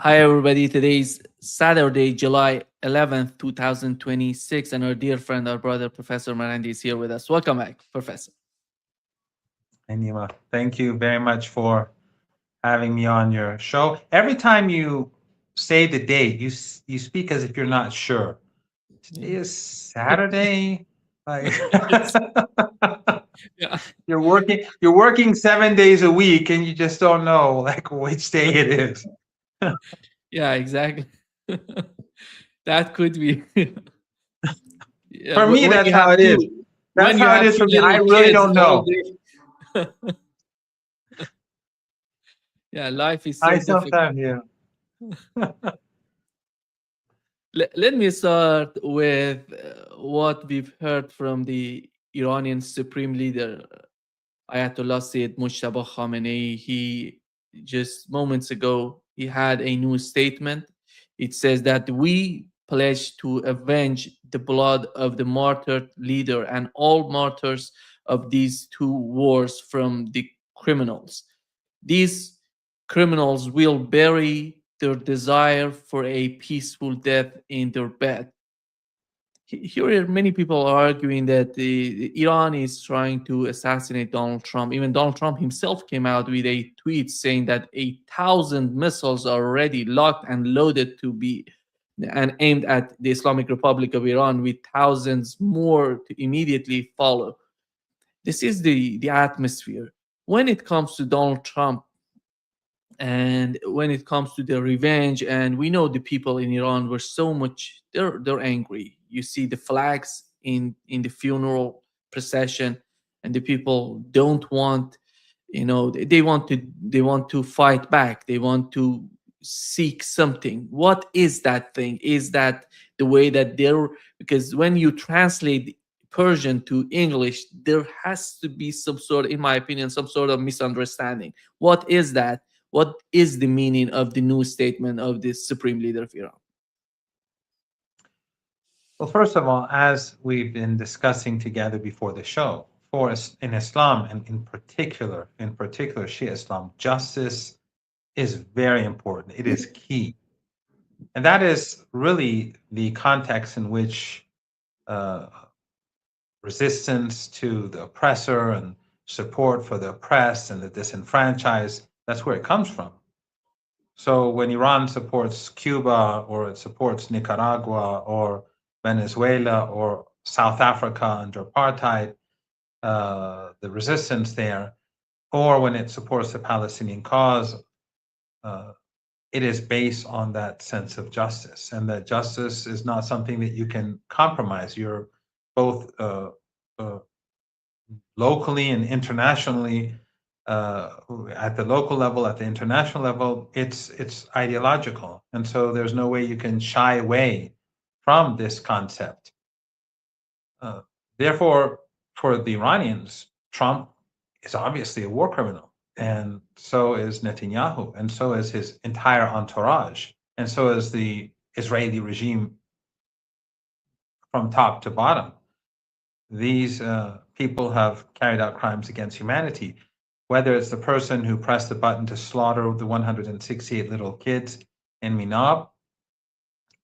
Hi, everybody. Today's Saturday, July 11th, 2026, and our dear friend, our brother, Professor Marandi, is here with us. Welcome back, Professor. And Nima, thank you very much for having me on your show. Every time you say the date, you speak as if you're not sure. Today is Saturday. Like Yes. Yeah, you're working 7 days a week and you just don't know like which day it is. yeah, exactly. That could be. Yeah, For me, when that's you have how it is. two, That's when you how it have is two for me. I little really kids don't all know. day. Yeah, life is so I difficult. sometimes, yeah. Let me start with what we've heard from the Iranian supreme leader, Ayatollah Sayyid Mujtaba Khamenei. He just moments ago he had a new statement. It says that we pledge to avenge the blood of the martyred leader and all martyrs of these two wars from the criminals. These criminals will bury their desire for a peaceful death in their bed. Here many people are arguing that Iran is trying to assassinate Donald Trump. Even Donald Trump himself came out with a tweet saying that 1,000 missiles are already locked and loaded to be and aimed at the Islamic Republic of Iran, with thousands more to immediately follow. This is the atmosphere. When it comes to Donald Trump, and when it comes to the revenge, and we know the people in Iran were so much, they're angry. You see the flags in the funeral procession, and the people don't want, they want to fight back. They want to seek something. What is that thing? Is that the way that they're, because when you translate Persian to English, there has to be some sort, in my opinion, some sort of misunderstanding. What is that? What is the meaning of the new statement of the supreme leader of Iran? Well, first of all, as we've been discussing together before the show, for us in Islam and in particular Shia Islam, justice is very important. It is key. And that is really the context in which uh, resistance to the oppressor and support for the oppressed and the disenfranchised, that's where it comes from. So when Iran supports Cuba or it supports Nicaragua or Venezuela or South Africa under apartheid, the resistance there, or when it supports the Palestinian cause, uh, it is based on that sense of justice, and that justice is not something that you can compromise. You're both uh, locally and internationally, uh, at the local level, at the international level, it's ideological, and so there's no way you can shy away from this concept. Uh, Therefore, for the Iranians, Trump is obviously a war criminal, and so is Netanyahu, and so is his entire entourage, and so is the Israeli regime from top to bottom. These people have carried out crimes against humanity, whether it's the person who pressed the button to slaughter the 168 little kids in Minab,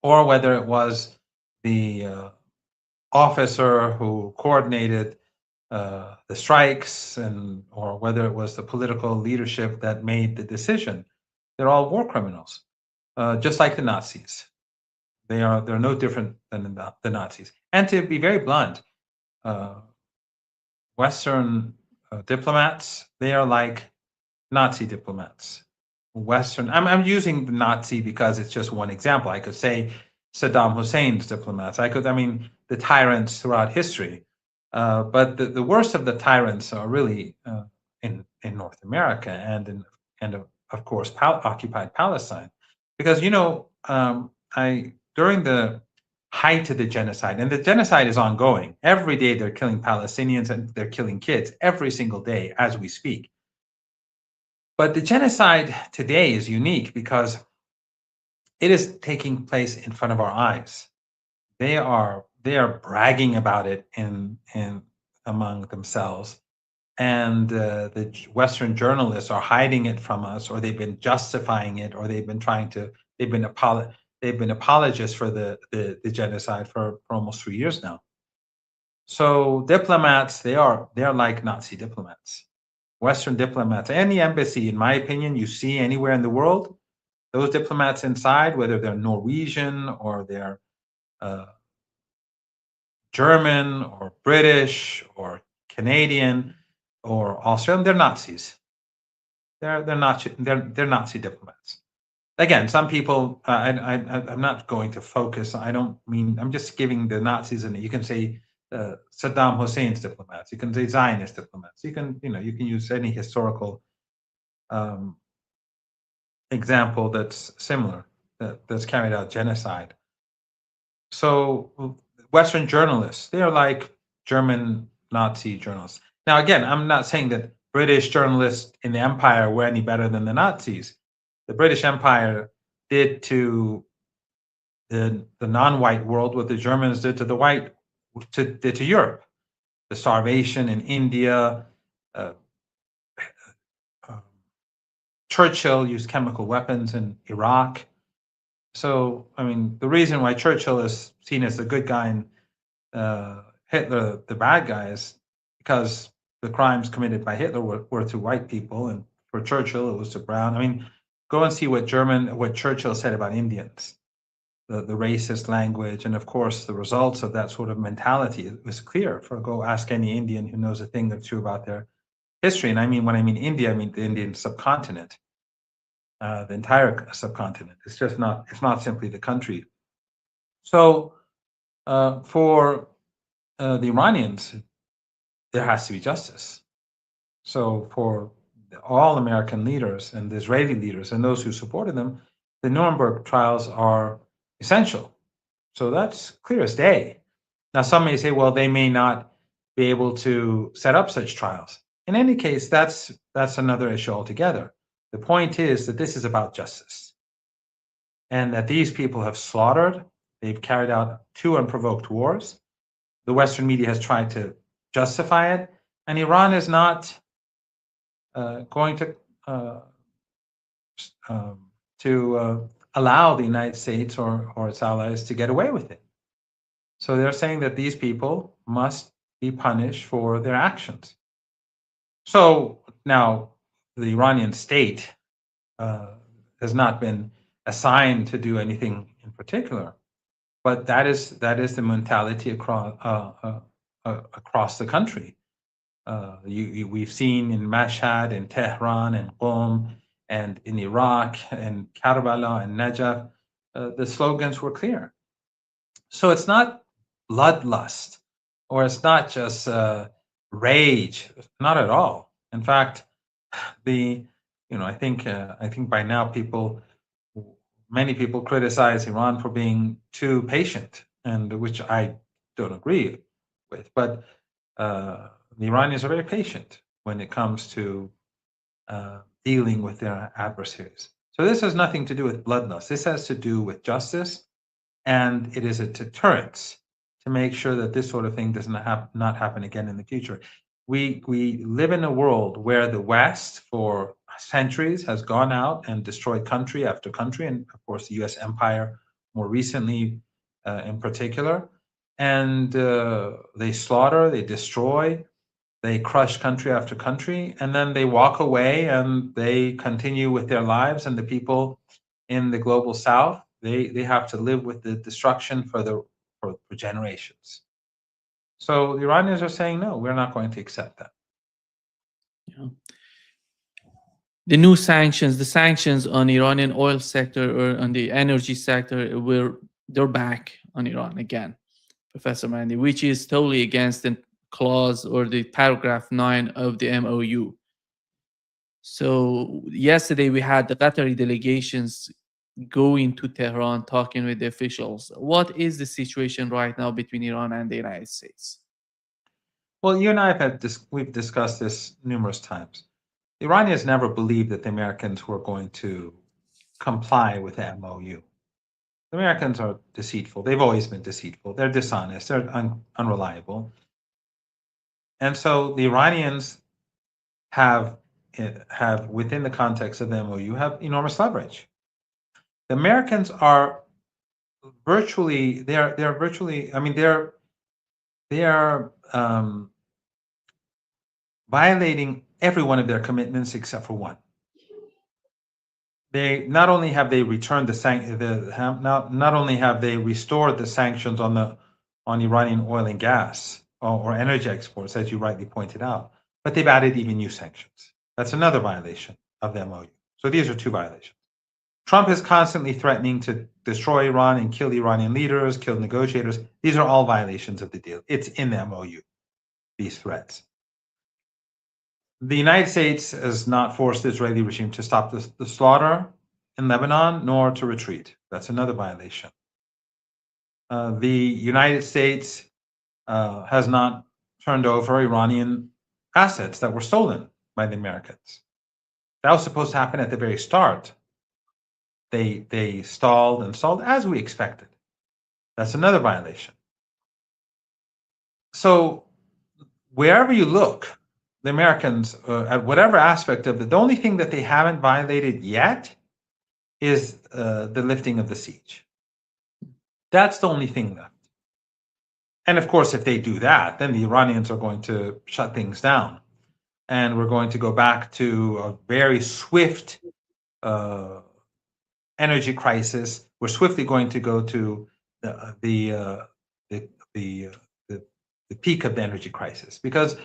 or whether it was the officer who coordinated the strikes, and or whether it was the political leadership that made the decision. They're all war criminals, just like the Nazis. They're no different than the Nazis. And to be very blunt, uh, Western diplomats, they are like Nazi diplomats. I'm using the Nazi because it's just one example. I could say Saddam Hussein's diplomats. I mean, the tyrants throughout history. But the worst of the tyrants are really in North America and of course occupied Palestine, because I during the height of the genocide, and the genocide is ongoing. Every day they're killing Palestinians and they're killing kids every single day as we speak. But the genocide today is unique because it is taking place in front of our eyes. They are bragging about it in among themselves, and the Western journalists are hiding it from us, or they've been justifying it, or they've been trying to they've been apologists for the genocide for almost 3 years now. So diplomats, they're like Nazi diplomats. Western diplomats, any embassy, in my opinion, you see anywhere in the world, those diplomats inside, whether they're Norwegian or they're uh, German or British or Canadian or Australian, they're Nazis. They're Nazi diplomats. Again, some people, I'm not going to focus. I don't mean, I'm just giving the Nazis, and you can say Saddam Hussein's diplomats. You can say Zionist diplomats. You can use any historical um, example that's similar, that's carried out genocide. So Western journalists, they're like German Nazi journalists. Now, again, I'm not saying that British journalists in the empire were any better than the Nazis. The British Empire did to the non-white world what the Germans did to the white, did to Europe. The starvation in India. Uh, um, Churchill used chemical weapons in Iraq. So, I mean, the reason why Churchill is seen as the good guy and Hitler the bad guy is because the crimes committed by Hitler were to white people, and for Churchill it was to brown. I mean, go and see what Churchill said about Indians, the racist language, and of course the results of that sort of mentality. It was clear. Go ask any Indian who knows a thing or two about their history. And I mean, when I mean India, I mean the Indian subcontinent. The entire subcontinent. It's not simply the country. So for the Iranians, there has to be justice. So for all American leaders and the Israeli leaders and those who supported them, the Nuremberg trials are essential. So that's clear as day. Now, some may say, well, they may not be able to set up such trials. In any case, that's another issue altogether. The point is that this is about justice, and that these people have slaughtered, they've carried out 2 unprovoked wars. The Western media has tried to justify it, and Iran is not going uh, to allow the United States or its allies to get away with it. So they're saying that these people must be punished for their actions. So now the Iranian state has not been assigned to do anything in particular, but that is the mentality across the country. We've seen in Mashhad, in Tehran, and Qom, and in Iraq, and Karbala, and Najaf, the slogans were clear. So it's not bloodlust, or it's not just rage, not at all. In fact, I think by now many people criticize Iran for being too patient, and which I don't agree with. But the Iranians are very patient when it comes to dealing with their adversaries. So this has nothing to do with bloodlust. This has to do with justice, and it is a deterrence to make sure that this sort of thing does not happen again in the future. We live in a world where the West, for centuries, has gone out and destroyed country after country, and of course the U.S. empire more recently, in particular. And they slaughter, they destroy, they crush country after country, and then they walk away and they continue with their lives. And the people in the global South, they have to live with the destruction for generations. So the Iranians are saying, no, we're not going to accept that. Yeah. The new sanctions, the sanctions on Iranian oil sector or on the energy sector, they're back on Iran again, Professor Mandy, which is totally against the clause or the paragraph 9 of the MOU. So yesterday we had the Qatari delegations going to Tehran, talking with the officials. What is the situation right now between Iran and the United States? Well, you and I we've discussed this numerous times. The Iranians never believed that the Americans were going to comply with the MOU. The Americans are deceitful. They've always been deceitful. They're dishonest. They're unreliable. And so the Iranians have within the context of the MOU, have enormous leverage. The Americans are virtually, they're virtually, I mean, they are violating every one of their commitments except for one. They not only have they returned not only have they restored the sanctions on Iranian oil and gas or energy exports, as you rightly pointed out, but they've added even new sanctions. That's another violation of the MOU. So these are two violations. Trump is constantly threatening to destroy Iran and kill Iranian leaders, kill negotiators. These are all violations of the deal. It's in the MOU, these threats. The United States has not forced the Israeli regime to stop the slaughter in Lebanon, nor to retreat. That's another violation. The United States has not turned over Iranian assets that were stolen by the Americans. That was supposed to happen at the very start. They stalled and stalled as we expected. That's another violation. So wherever you look, the Americans, at whatever aspect of it, the only thing that they haven't violated yet is the lifting of the siege. That's the only thing left. And of course, if they do that, then the Iranians are going to shut things down. And we're going to go back to a very swift energy crisis. We're swiftly going to go to the peak of the energy crisis, because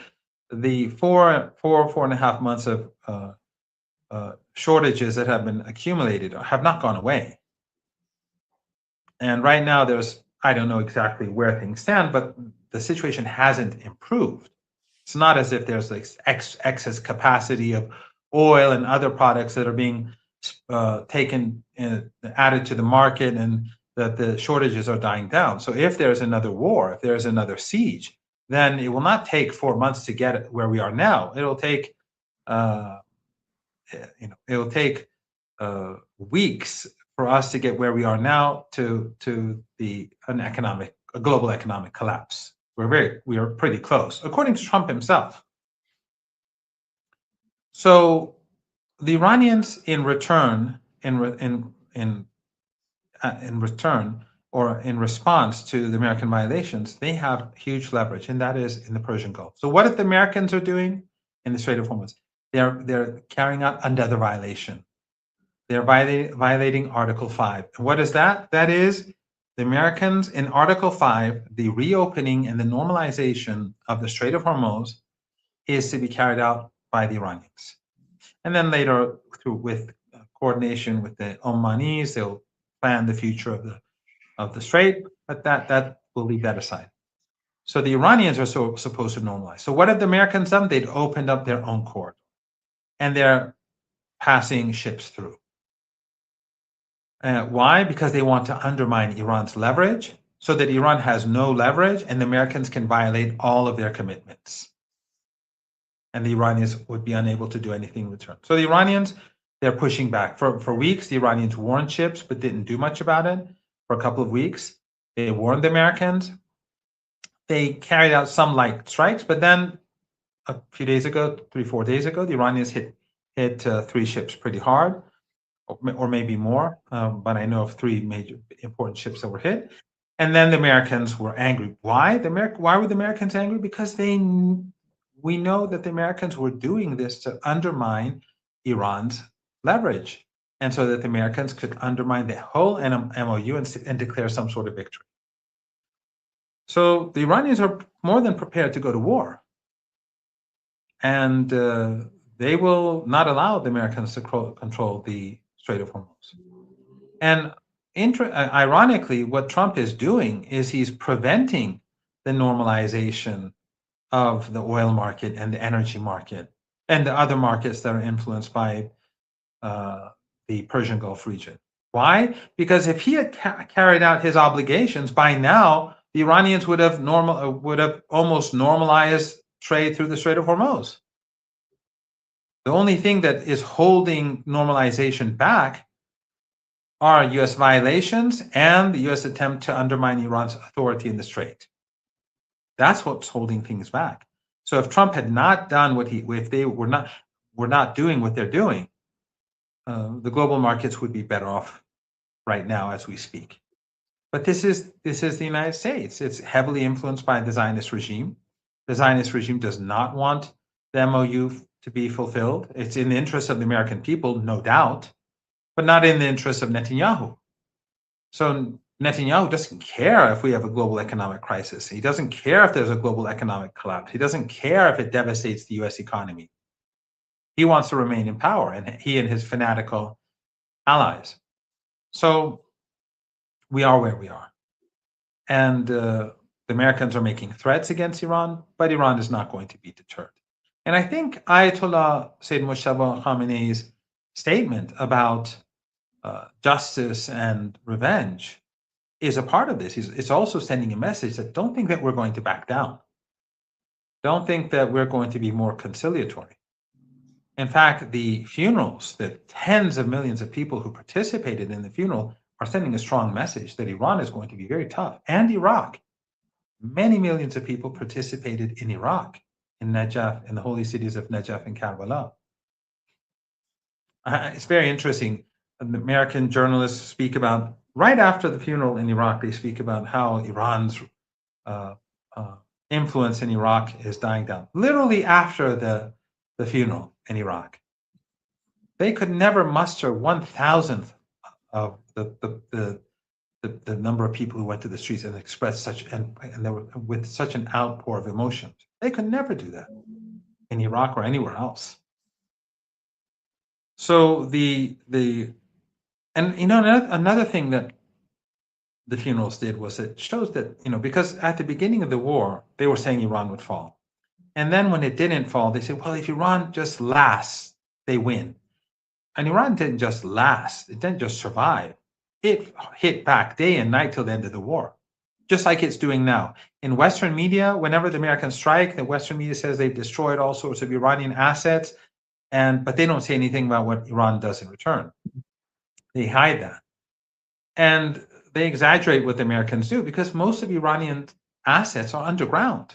the four and a half months of shortages that have been accumulated have not gone away. And right now I don't know exactly where things stand, but the situation hasn't improved. It's not as if there's like excess capacity of oil and other products that are being taken and added to the market, and that the shortages are dying down. So if there's another war, if there's another siege, then it will not take 4 months to get where we are now. It'll take, it'll take weeks for us to get where we are now to a global economic collapse. We are pretty close, according to Trump himself. So the Iranians, in return, in return or in response to the American violations, they have huge leverage, and that is in the Persian Gulf. So what if the Americans are doing in the Strait of Hormuz? They're carrying out another violation. They're violating Article 5. And what is that? That is the Americans in Article 5, the reopening and the normalization of the Strait of Hormuz is to be carried out by the Iranians. And then later, with coordination with the Omanis, they'll plan the future of the strait, but that we'll leave that aside. So the Iranians are supposed to normalize. So what have the Americans done? They'd opened up their own corridor, and they're passing ships through. Why? Because they want to undermine Iran's leverage, so that Iran has no leverage and the Americans can violate all of their commitments. And the Iranians would be unable to do anything in return. So the Iranians, they're pushing back. For weeks, the Iranians warned ships, but didn't do much about it. For a couple of weeks, they warned the Americans. They carried out some light strikes, but then a few days ago, 3-4 days ago, the Iranians hit 3 ships pretty hard, or maybe more, but I know of 3 major important ships that were hit. And then the Americans were angry. Why? Why were the Americans angry? Because we know that the Americans were doing this to undermine Iran's leverage, and so that the Americans could undermine the whole MOU and declare some sort of victory. So the Iranians are more than prepared to go to war, and they will not allow the Americans to control the Strait of Hormuz. And ironically, what Trump is doing is he's preventing the normalization of the oil market and the energy market and the other markets that are influenced by the Persian Gulf region. Why? Because if he had carried out his obligations, by now the Iranians would have almost normalized trade through the Strait of Hormuz. The only thing that is holding normalization back are U.S. violations and the U.S. attempt to undermine Iran's authority in the Strait. That's what's holding things back. So if Trump had not done if they were not doing what they're doing, the global markets would be better off right now as we speak. But this is the United States. It's heavily influenced by the Zionist regime. The Zionist regime does not want the MOU to be fulfilled. It's in the interest of the American people, no doubt, but not in the interest of Netanyahu. So Netanyahu doesn't care if we have a global economic crisis. He doesn't care if there's a global economic collapse. He doesn't care if it devastates the US economy. He wants to remain in power, and he and his fanatical allies. So we are where we are. And the Americans are making threats against Iran, but Iran is not going to be deterred. And I think Ayatollah Sayyid Mujtaba Khamenei's statement about justice and revenge is a part of this. It's also sending a message that don't think that we're going to back down. Don't think that we're going to be more conciliatory. In fact, the funerals, the tens of millions of people who participated in the funeral are sending a strong message that Iran is going to be very tough, and Iraq. Many millions of people participated in Iraq, in Najaf, in the holy cities of Najaf and Karbala. It's very interesting. The American journalists speak about, right after the funeral in Iraq, they speak about how Iran's influence in Iraq is dying down. Literally after the funeral in Iraq. They could never muster 1,000th of the number of people who went to the streets and expressed such, and they were with such an outpour of emotions. They could never do that in Iraq or anywhere else. So and another thing that the funerals did was it shows that, because at the beginning of the war, they were saying Iran would fall. And then when it didn't fall, they said, well, if Iran just lasts, they win. And Iran didn't just last, it didn't just survive. It hit back day and night till the end of the war, just like it's doing now. In Western media, whenever the Americans strike, the Western media says they've destroyed all sorts of Iranian assets, but they don't say anything about what Iran does in return. They hide that. And they exaggerate what the Americans do because most of Iranian assets are underground.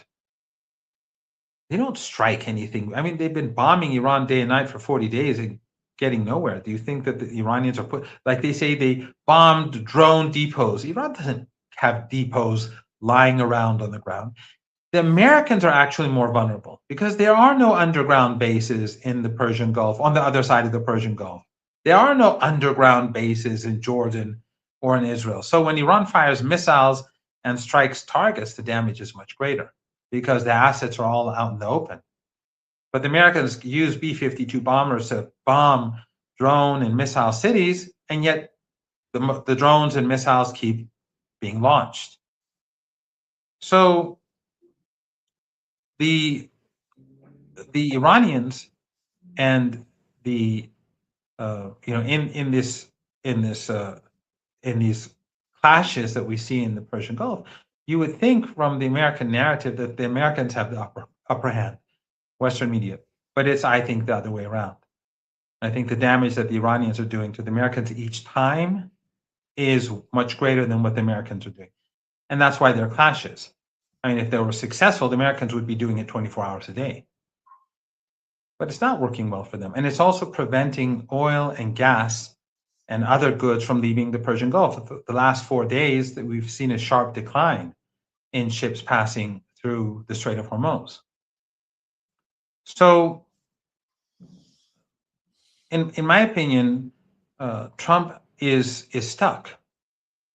They don't strike anything. I mean, they've been bombing Iran day and night for 40 days and getting nowhere. Do you think that the Iranians are like they say they bombed drone depots? Iran doesn't have depots lying around on the ground. The Americans are actually more vulnerable because there are no underground bases in the Persian Gulf, on the other side of the Persian Gulf. There are no underground bases in Jordan or in Israel. So when Iran fires missiles and strikes targets, the damage is much greater because the assets are all out in the open. But the Americans use B-52 bombers to bomb drone and missile cities, and yet the drones and missiles keep being launched. So the Iranians and the in these clashes that we see in the Persian Gulf, you would think from the American narrative that the Americans have the upper hand, Western media, but it's, I think, the other way around. I think the damage that the Iranians are doing to the Americans each time is much greater than what the Americans are doing, and that's why there are clashes. I mean, if they were successful, the Americans would be doing it 24 hours a day. But it's not working well for them. And it's also preventing oil and gas and other goods from leaving the Persian Gulf. The last 4 days that we've seen a sharp decline in ships passing through the Strait of Hormuz. So, in my opinion, Trump is stuck.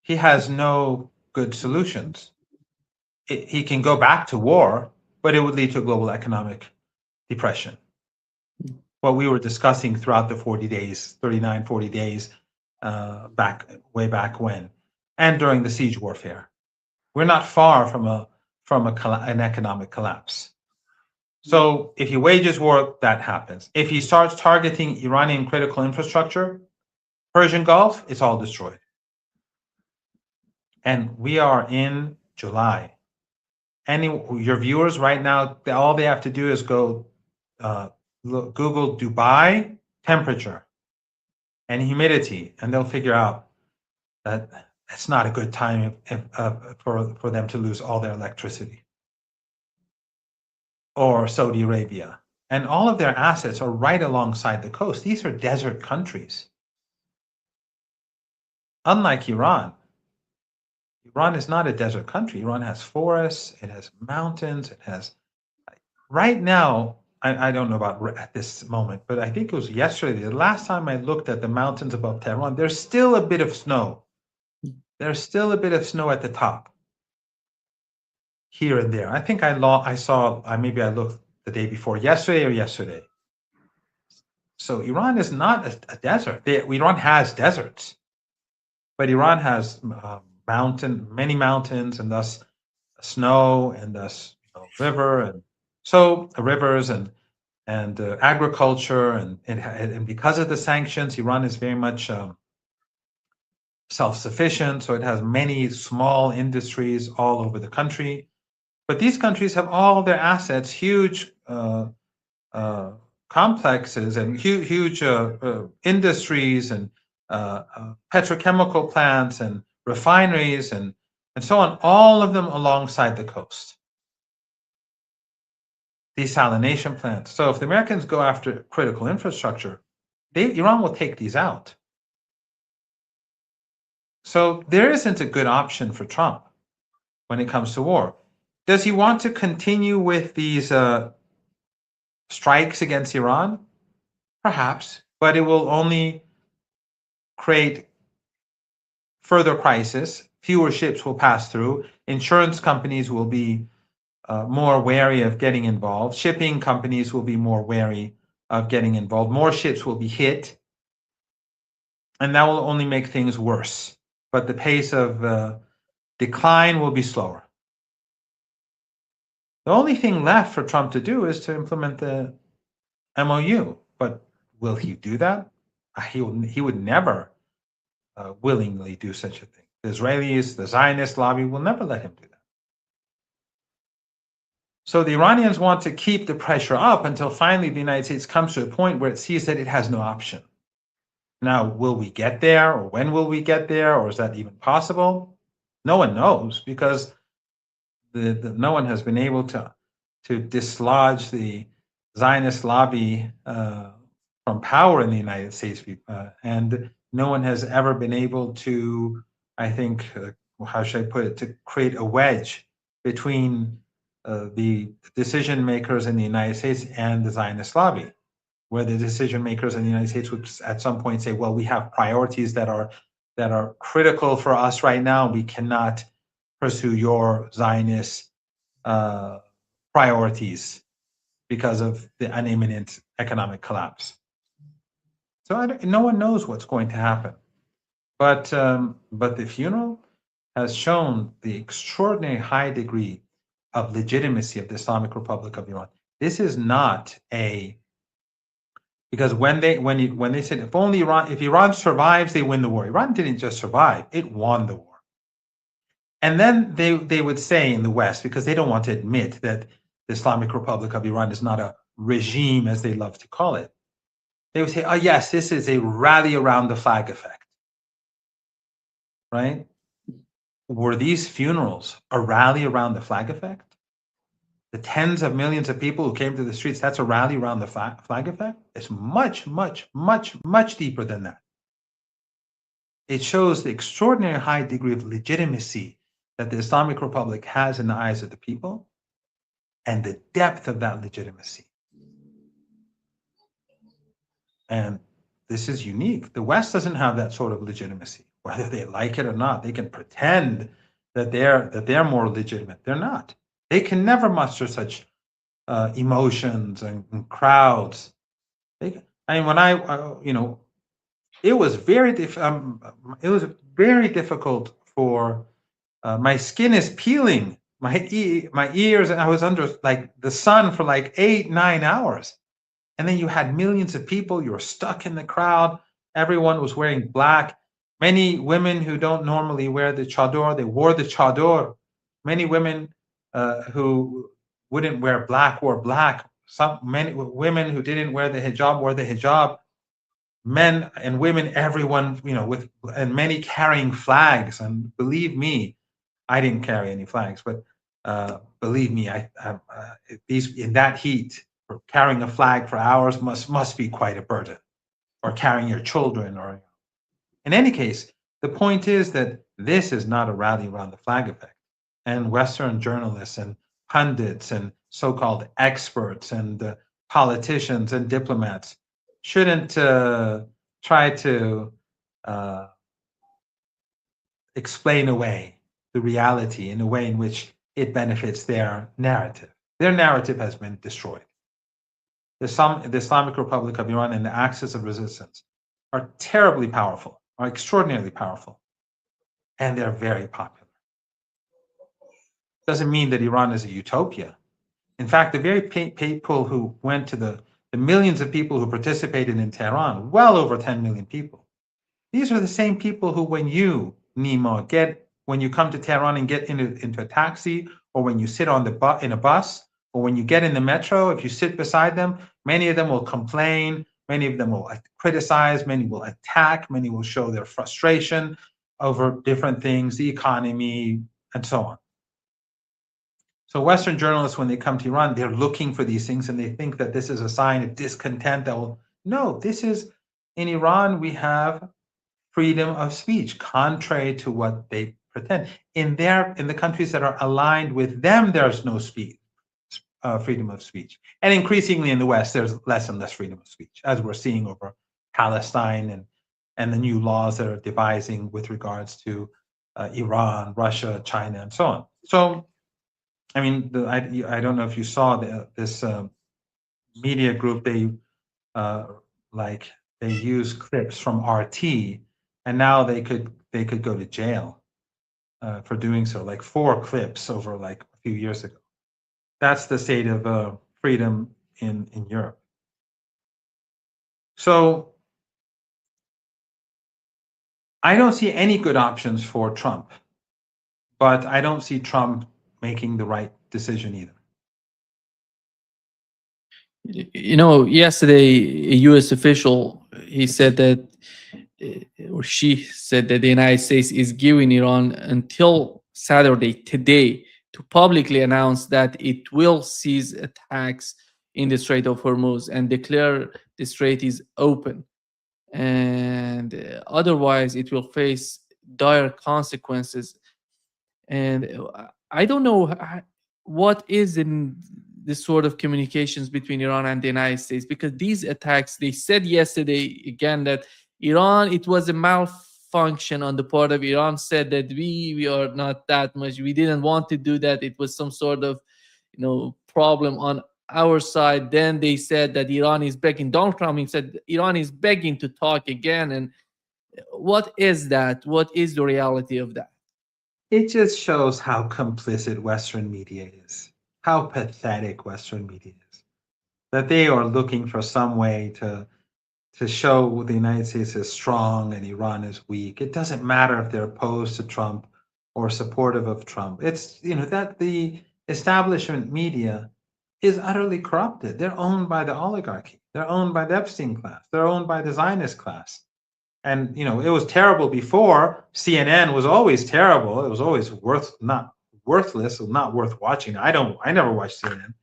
He has no good solutions. He can go back to war, but it would lead to a global economic depression. What we were discussing throughout the 40 days, 39, 40 days, way back when, and during the siege warfare. We're not far from an economic collapse. So if he wages war, that happens. If he starts targeting Iranian critical infrastructure, Persian Gulf, it's all destroyed. And we are in July. Your viewers right now, all they have to do is go Google Dubai temperature and humidity, and they'll figure out that it's not a good time for them to lose all their electricity. Or Saudi Arabia. And all of their assets are right alongside the coast. These are desert countries. unlike Iran, Iran is not a desert country. Iran has forests, it has mountains, it has, right now, I don't know about at this moment, but I think it was yesterday, the last time I looked at the mountains above Tehran, there's still a bit of snow. There's still a bit of snow at the top, here and there. I think I saw, maybe I looked the day before yesterday or yesterday. So Iran is not a desert. Iran has deserts, but Iran has many mountains, and thus snow, and thus river, and so rivers, and agriculture, and because of the sanctions, Iran is very much self-sufficient. So it has many small industries all over the country. But these countries have all their assets, huge complexes, and huge industries, and petrochemical plants, and refineries, and so on, all of them alongside the coast. Desalination plants. So if the Americans go after critical infrastructure, Iran will take these out. So there isn't a good option for Trump when it comes to war. Does he want to continue with these strikes against Iran? Perhaps, but it will only create further crisis. Fewer ships will pass through. Insurance companies will be more wary of getting involved. Shipping companies will be more wary of getting involved. More ships will be hit, and that will only make things worse. But the pace of decline will be slower. The only thing left for Trump to do is to implement the MOU. But will he do that? He would never willingly do such a thing. The Israelis, the Zionist lobby will never let him do that. So the Iranians want to keep the pressure up until finally the United States comes to a point where it sees that it has no option. Now, will we get there, or when will we get there, or is that even possible? No one knows, because no one has been able to dislodge the Zionist lobby from power in the United States, and no one has ever been able to, I think, how should I put it, to create a wedge between the decision makers in the United States and the Zionist lobby, where the decision makers in the United States would at some point say, well, we have priorities that are critical for us right now. We cannot pursue your Zionist priorities because of an imminent economic collapse. So no one knows what's going to happen. But the funeral has shown the extraordinary high degree of legitimacy of the Islamic Republic of Iran. This is not because when they said if Iran survives, they win the war. Iran didn't just survive; it won the war. And then they would say in the West, because they don't want to admit that the Islamic Republic of Iran is not a regime, as they love to call it, they would say, oh yes, this is a rally around the flag effect, right? Were these funerals a rally around the flag effect? The tens of millions of people who came to the streets, that's a rally around the flag effect? It's much, much, much, much deeper than that. It shows the extraordinary high degree of legitimacy that the Islamic Republic has in the eyes of the people, and the depth of that legitimacy. And this is unique. The West doesn't have that sort of legitimacy. Whether they like it or not, they can pretend that they're more legitimate. They're not. They can never muster such emotions and crowds. When it was very difficult for my skin is peeling, my ears, and I was under like the sun for like 8-9 hours. And then you had millions of people, you were stuck in the crowd. Everyone was wearing black. Many women who don't normally wear the chador, they wore the chador. Many women who wouldn't wear black wore black. Many women who didn't wear the hijab wore the hijab. Men and women, everyone, and many carrying flags. And believe me, I didn't carry any flags, but believe me, these in that heat, carrying a flag for hours must be quite a burden, or carrying your children, or in any case, The point is that this is not a rally around the flag effect. And Western journalists and pundits and so-called experts and politicians and diplomats shouldn't try to uh, explain away the reality in a way in which it benefits their narrative. Their narrative has been destroyed. The Islamic Republic of Iran and the Axis of Resistance are terribly powerful, are extraordinarily powerful, and they're very popular. Doesn't mean that Iran is a utopia. In fact, the very people who went to the millions of people who participated in Tehran, well over 10 million people, these are the same people who, when you, Nima, when you come to Tehran and get into a taxi, or when you sit on in a bus, or when you get in the metro, if you sit beside them, many of them will complain, many of them will criticize, many will attack, many will show their frustration over different things, the economy, and so on. So Western journalists, when they come to Iran, they're looking for these things and they think that this is a sign of discontent. No, this is, in Iran, we have freedom of speech, contrary to what they pretend. In the countries that are aligned with them, there's no freedom of speech. And increasingly in the West, there's less and less freedom of speech, as we're seeing over Palestine and the new laws that are devising with regards to Iran, Russia, China, and so on. So, I mean, I don't know if you saw this media group. They use clips from RT, and now they could go to jail for doing so. Like 4 clips over like a few years ago. That's the state of freedom in Europe. So I don't see any good options for Trump, but I don't see Trump making the right decision either. You know, yesterday a U.S. official, he said that, or she said that the United States is giving Iran until Saturday, today, to publicly announce that it will cease attacks in the Strait of Hormuz and declare the strait is open. And otherwise, it will face dire consequences. And I don't know what is in this sort of communications between Iran and the United States, because these attacks, they said yesterday again that Iran, it was a malfunction on the part of Iran, said that we are not that much, we didn't want to do that, it was some sort of problem on our side. Then they said that Iran is begging, Donald Trump said Iran is begging to talk again. And what is that? What is the reality of that? It just shows how complicit Western media is, how pathetic Western media is, that they are looking for some way to show the United States is strong and Iran is weak. It doesn't matter if they're opposed to Trump or supportive of Trump. It's, that the establishment media is utterly corrupted. They're owned by the oligarchy. They're owned by the Epstein class. They're owned by the Zionist class. And, it was terrible before. CNN was always terrible. It was always worthless, not worth watching. I never watched CNN.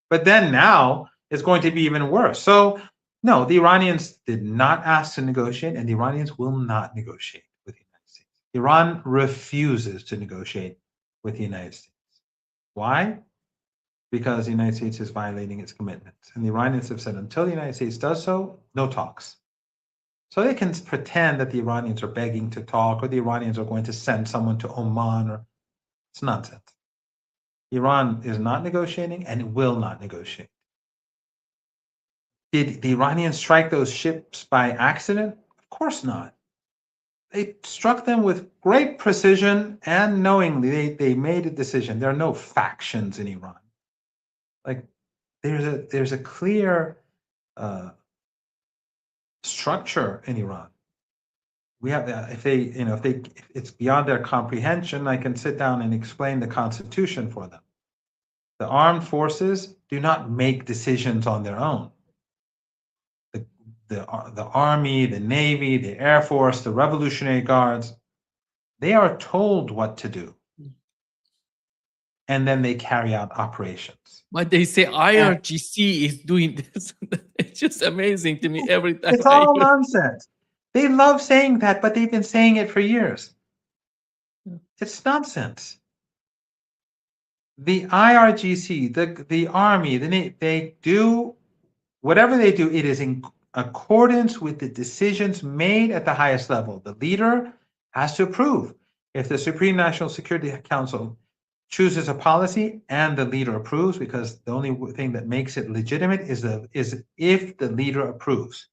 But then now it's going to be even worse. So no, the Iranians did not ask to negotiate, and the Iranians will not negotiate with the United States. Iran refuses to negotiate with the United States. Why? Because the United States is violating its commitments. And the Iranians have said until the United States does so, no talks. So they can pretend that the Iranians are begging to talk, or the Iranians are going to send someone to Oman, or it's nonsense. Iran is not negotiating and will not negotiate. Did the Iranians strike those ships by accident? Of course not. They struck them with great precision and knowingly. They made a decision. There are no factions in Iran. Like there's a clear structure in Iran. We have if it's beyond their comprehension, I can sit down and explain the Constitution for them. The armed forces do not make decisions on their own. The Army, the Navy, the Air Force, the Revolutionary Guards, they are told what to do. And then they carry out operations. But they say IRGC is doing this. It's just amazing to me every time. It's all nonsense. They love saying that, but they've been saying it for years. Yeah. It's nonsense. The IRGC, the army, they do whatever they do, it is in accordance with the decisions made at the highest level. The leader has to approve. If the Supreme National Security Council chooses a policy and the leader approves, because the only thing that makes it legitimate is if the leader approves.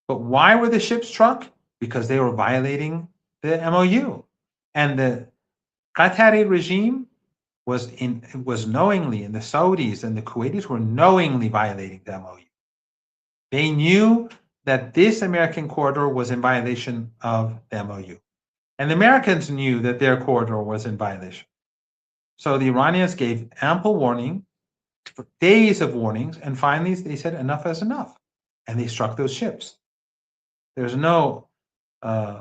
But why were the ships struck? Because they were violating the MOU. And the Qatari regime was knowingly, and the Saudis and the Kuwaitis were knowingly violating the MOU. They knew that this American corridor was in violation of the MOU. And the Americans knew that their corridor was in violation. So the Iranians gave ample warning, days of warnings, and finally they said enough is enough. And they struck those ships. There's no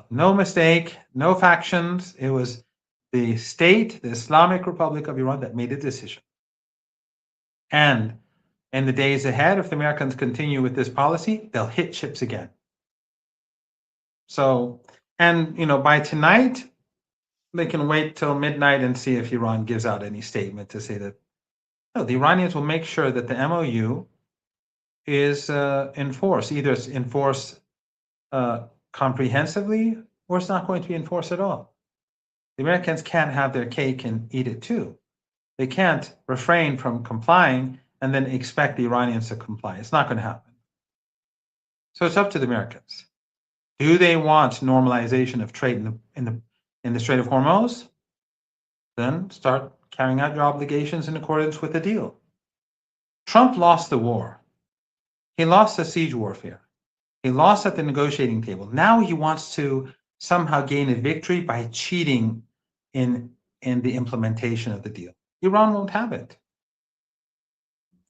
mistake, no factions. It was the state, the Islamic Republic of Iran, that made a decision. And in the days ahead, if the Americans continue with this policy, they'll hit ships again. So, and by tonight, they can wait till midnight and see if Iran gives out any statement to say that no, the Iranians will make sure that the MOU is enforced. Either it's enforced comprehensively, or it's not going to be enforced at all. The Americans can't have their cake and eat it too. They can't refrain from complying and then expect the Iranians to comply. It's not going to happen. So it's up to the Americans. Do they want normalization of trade in the Strait of Hormuz? Then start carrying out your obligations in accordance with the deal. Trump lost the war. He lost the siege warfare. He lost at the negotiating table. Now he wants to somehow gain a victory by cheating in the implementation of the deal. Iran won't have it.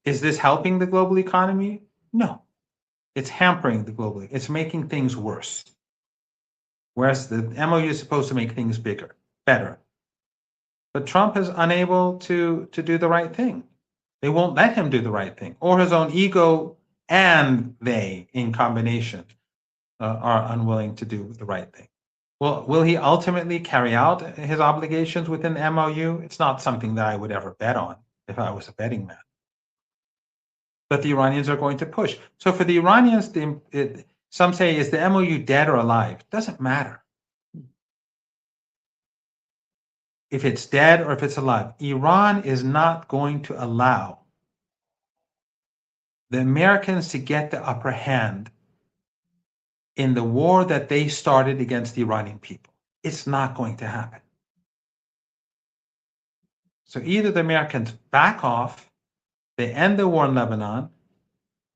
Is this helping the global economy? No. It's hampering the global. It's making things worse. Whereas the MOU is supposed to make things better. But Trump is unable to do the right thing. They won't let him do the right thing, or his own ego and they, in combination, are unwilling to do the right thing. Well, will he ultimately carry out his obligations within the MOU? It's not something that I would ever bet on if I was a betting man. But the Iranians are going to push. So for the Iranians, some say, is the MOU dead or alive? It doesn't matter. If it's dead or if it's alive, Iran is not going to allow the Americans to get the upper hand in the war that they started against the Iranian people. It's not going to happen. So either the Americans back off, they end the war in Lebanon,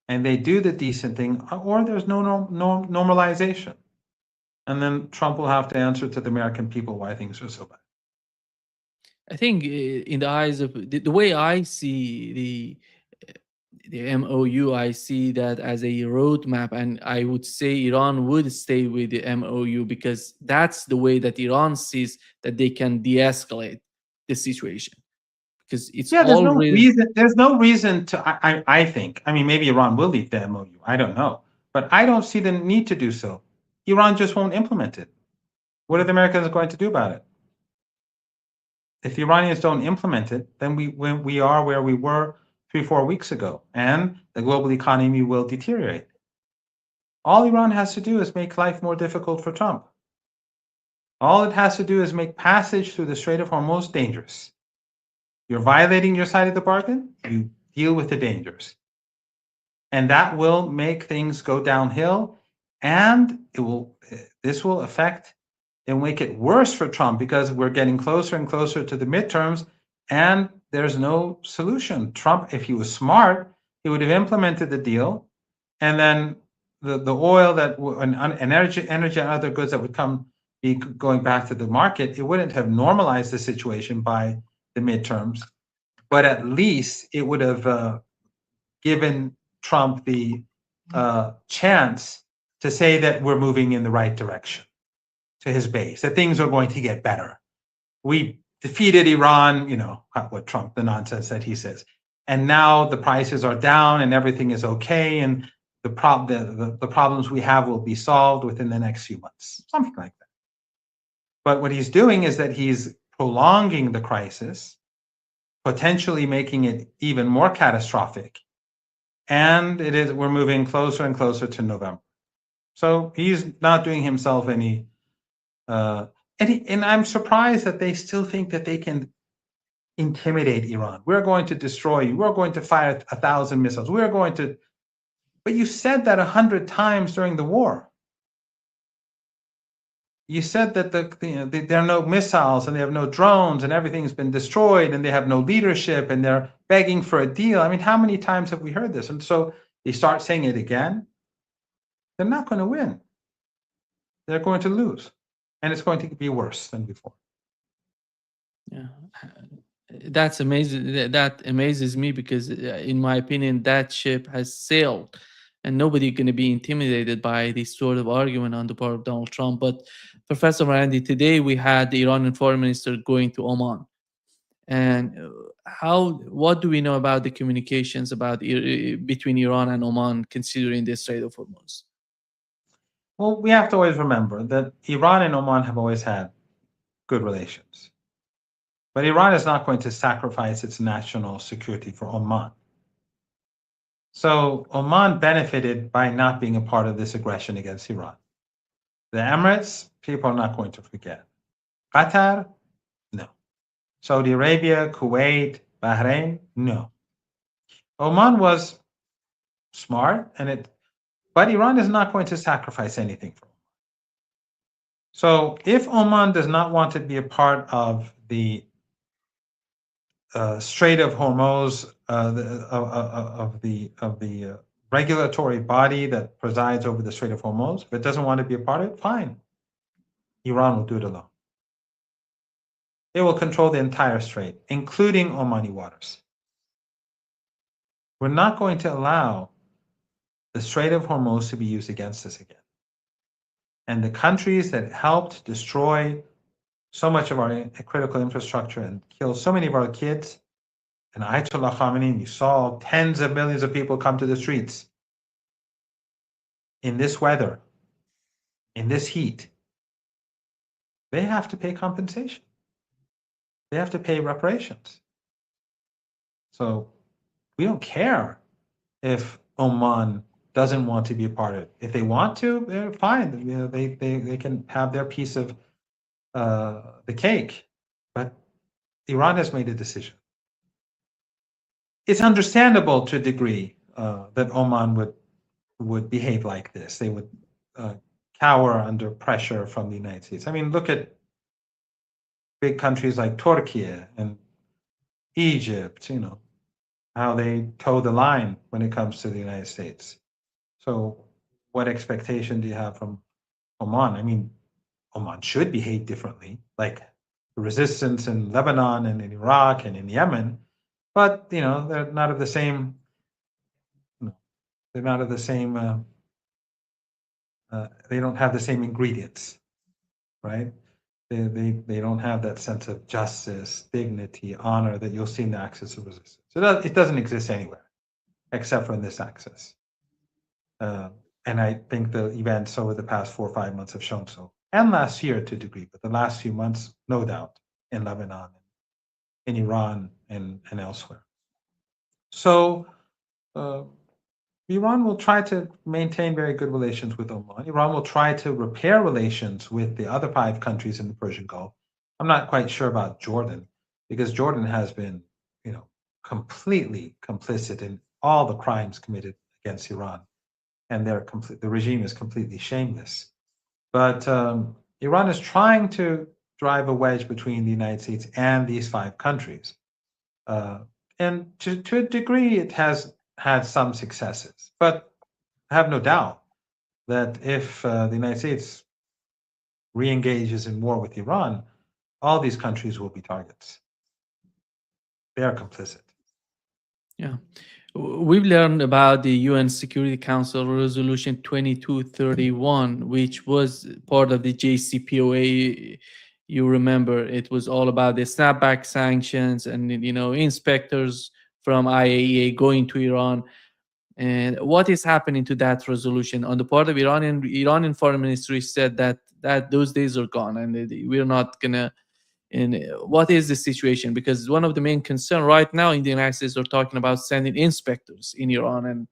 and they do the decent thing, or there's no normalization. And then Trump will have to answer to the American people why things are so bad. I think in the eyes of the way I see the MOU, I see that as a roadmap, and I would say Iran would stay with the MOU because that's the way that Iran sees that they can de-escalate the situation. Because it's there's already no reason to. I think. I mean, maybe Iran will leave the MOU. I don't know, but I don't see the need to do so. Iran just won't implement it. What are the Americans going to do about it? If the Iranians don't implement it, then we are where we were 3-4 weeks ago, and the global economy will deteriorate. All Iran has to do is make life more difficult for Trump. All it has to do is make passage through the Strait of Hormuz dangerous. You're violating your side of the bargain, you deal with the dangers. And that will make things go downhill, and this will affect and make it worse for Trump because we're getting closer and closer to the midterms, and there's no solution. Trump, if he was smart, he would have implemented the deal, and then the oil and energy and other goods that would be going back to the market, it wouldn't have normalized the situation by the midterms, but at least it would have given Trump the chance to say that we're moving in the right direction to his base, that things are going to get better. We defeated Iran, what Trump, the nonsense that he says. And now the prices are down and everything is okay. And the problems we have will be solved within the next few months, something like that. But what he's doing is that he's prolonging the crisis, potentially making it even more catastrophic. And we're moving closer and closer to November. So he's not doing himself any, and I'm surprised that they still think that they can intimidate Iran. We're going to destroy you. We're going to fire 1,000 missiles. We're going to, but you said that 100 times during the war. You said that there are no missiles and they have no drones and everything's been destroyed and they have no leadership and they're begging for a deal. I mean, how many times have we heard this? And so they start saying it again. They're not going to win. They're going to lose. And it's going to be worse than before. Yeah, that's amazing. That amazes me because, in my opinion, that ship has sailed, and nobody going to be intimidated by this sort of argument on the part of Donald Trump. But Professor Randy, today we had the Iranian foreign minister going to Oman, and what do we know about the communications between Iran and Oman, considering the Strait of Hormuz? Well, we have to always remember that Iran and Oman have always had good relations. But Iran is not going to sacrifice its national security for Oman. So Oman benefited by not being a part of this aggression against Iran. The Emirates, people are not going to forget. Qatar, no. Saudi Arabia, Kuwait, Bahrain, no. Oman was smart, but Iran is not going to sacrifice anything for Oman. So if Oman does not want to be a part of the Strait of Hormuz, of the regulatory body that presides over the Strait of Hormuz, if it doesn't want to be a part of it, fine. Iran will do it alone. It will control the entire strait, including Omani waters. We're not going to allow the Strait of Hormuz to be used against us again. And the countries that helped destroy so much of our critical infrastructure and kill so many of our kids, and Ayatollah Khamenei, you saw tens of millions of people come to the streets in this weather, in this heat. They have to pay compensation. They have to pay reparations. So we don't care if Oman doesn't want to be a part of it. If they want to, they're fine. You know, they can have their piece of the cake. But Iran has made a decision. It's understandable to a degree that Oman would behave like this. They would cower under pressure from the United States. I mean, look at big countries like Turkey and Egypt, you know, how they toe the line when it comes to the United States. So what expectation do you have from Oman? I mean, Oman should behave differently, like the resistance in Lebanon and in Iraq and in Yemen, but, you know, they're not of the same, they're not of the same, they don't have the same ingredients, right? They don't have that sense of justice, dignity, honor that you'll see in the axis of resistance. So it doesn't exist anywhere except for in this axis. And I think the events over the past 4 or 5 months have shown so. And last year to a degree, but the last few months, no doubt, in Lebanon, in Iran, and elsewhere. So Iran will try to maintain very good relations with Oman. Iran will try to repair relations with the other 5 countries in the Persian Gulf. I'm not quite sure about Jordan, because Jordan has been, you know, completely complicit in all the crimes committed against Iran, and the regime is completely shameless. But Iran is trying to drive a wedge between the United States and these 5 countries. And to a degree, it has had some successes. But I have no doubt that if the United States re-engages in war with Iran, all these countries will be targets. They are complicit. Yeah. We've learned about the UN Security Council Resolution 2231, which was part of the JCPOA. You remember it was all about the snapback sanctions and, you know, inspectors from IAEA going to Iran. And what is happening to that resolution on the part of Iranian foreign ministry said that those days are gone, and we're not gonna. And what is the situation? Because one of the main concern right now in the United States are talking about sending inspectors in Iran and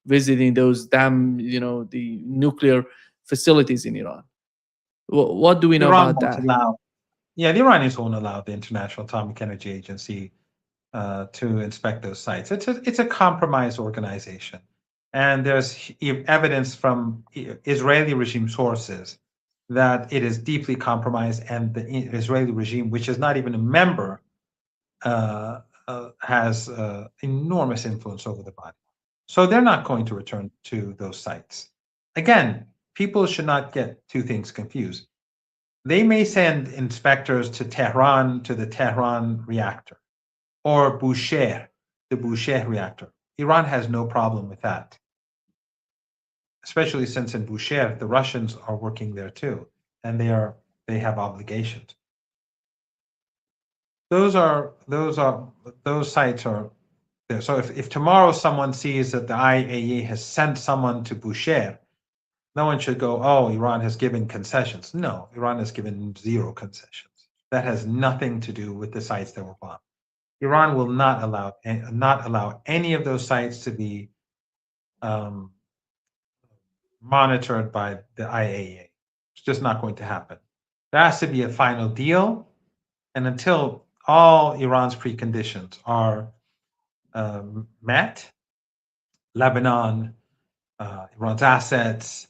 visiting those the nuclear facilities in Iran. What do we know Iran about won't that? allow, yeah, the Iranians won't allow the International Atomic Energy Agency to inspect those sites. It's a compromised organization, and there's evidence from Israeli regime sources that it is deeply compromised, and the Israeli regime, which is not even a member, has enormous influence over the body. So they're not going to return to those sites. Again, people should not get two things confused. They may send inspectors to Tehran, to the Tehran reactor, or Bushehr, the Bushehr reactor. Iran has no problem with that, especially since in Bushehr, the Russians are working there too, and they have obligations. Those sites are there. So if tomorrow someone sees that the IAEA has sent someone to Bushehr, no one should go, oh, Iran has given concessions. No, Iran has given zero concessions. That has nothing to do with the sites that were bombed. Iran will not allow any of those sites to be monitored by the IAEA. It's just not going to happen. There has to be a final deal, and until all Iran's preconditions are met, Lebanon, Iran's assets,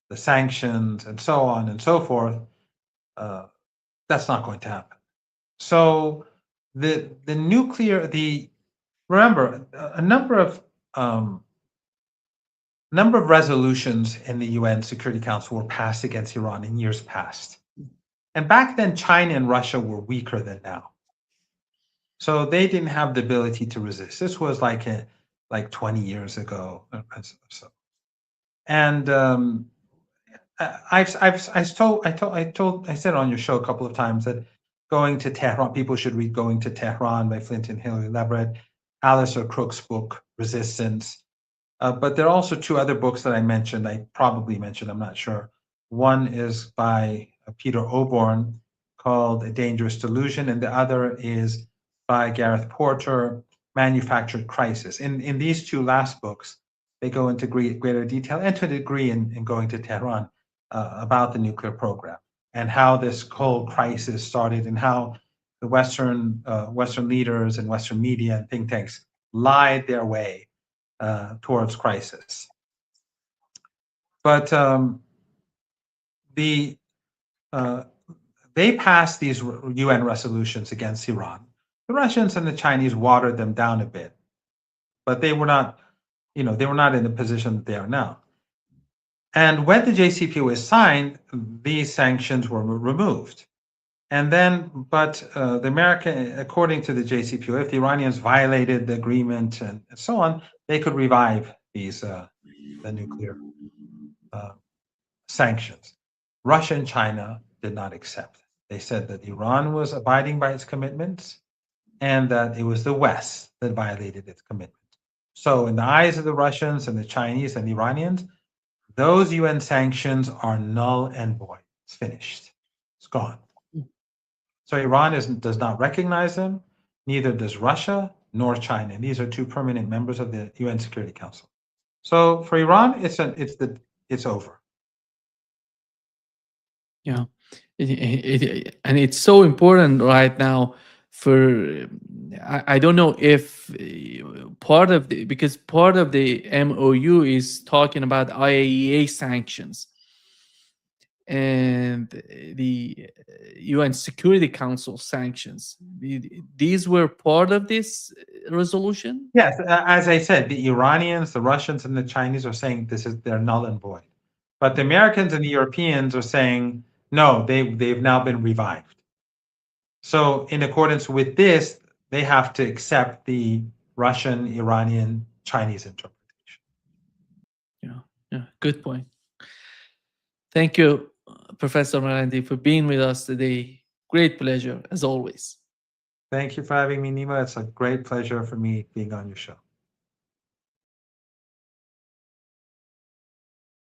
the sanctions, and so on and so forth, that's not going to happen. So remember a number of resolutions in the UN Security Council were passed against Iran in years past, and back then China and Russia were weaker than now, so they didn't have the ability to resist. This was like 20 years ago or so, and I said on your show a couple of times that going to Tehran, people should read Going to Tehran by Flint and Hilary Leverett, Alistair Crook's book, Resistance. But there are also two other books that I probably mentioned, I'm not sure. One is by Peter Oborn called A Dangerous Delusion, and the other is by Gareth Porter, Manufactured Crisis. In these two last books, they go into greater detail and to a degree in Going to Tehran about the nuclear program and how this whole crisis started and how the Western leaders and Western media and think tanks lied their way towards crisis. But they passed these UN resolutions against Iran. The Russians and the Chinese watered them down a bit, but they were not in the position that they are now. And when the JCPOA was signed, these sanctions were removed. And then, but the American, according to the JCPOA, if the Iranians violated the agreement and so on, they could revive these the nuclear sanctions. Russia and China did not accept. They said that Iran was abiding by its commitments and that it was the West that violated its commitment. So in the eyes of the Russians and the Chinese and the Iranians, those UN sanctions are null and void. It's finished. It's gone. So Iran does not recognize them, neither does Russia nor China. And these are two permanent members of the UN Security Council. So for Iran, it's over. Yeah, and it's so important right now for I don't know if because part of the MOU is talking about IAEA sanctions and the UN Security Council sanctions. These were part of this resolution. Yes, as I said, the Iranians, the Russians, and the Chinese are saying they're null and void, but the Americans and the Europeans are saying no, they've now been revived. So in accordance with this, they have to accept the Russian, Iranian, Chinese interpretation. Yeah, good point. Thank you, Professor Marandi, for being with us today. Great pleasure, as always. Thank you for having me, Nima. It's a great pleasure for me being on your show.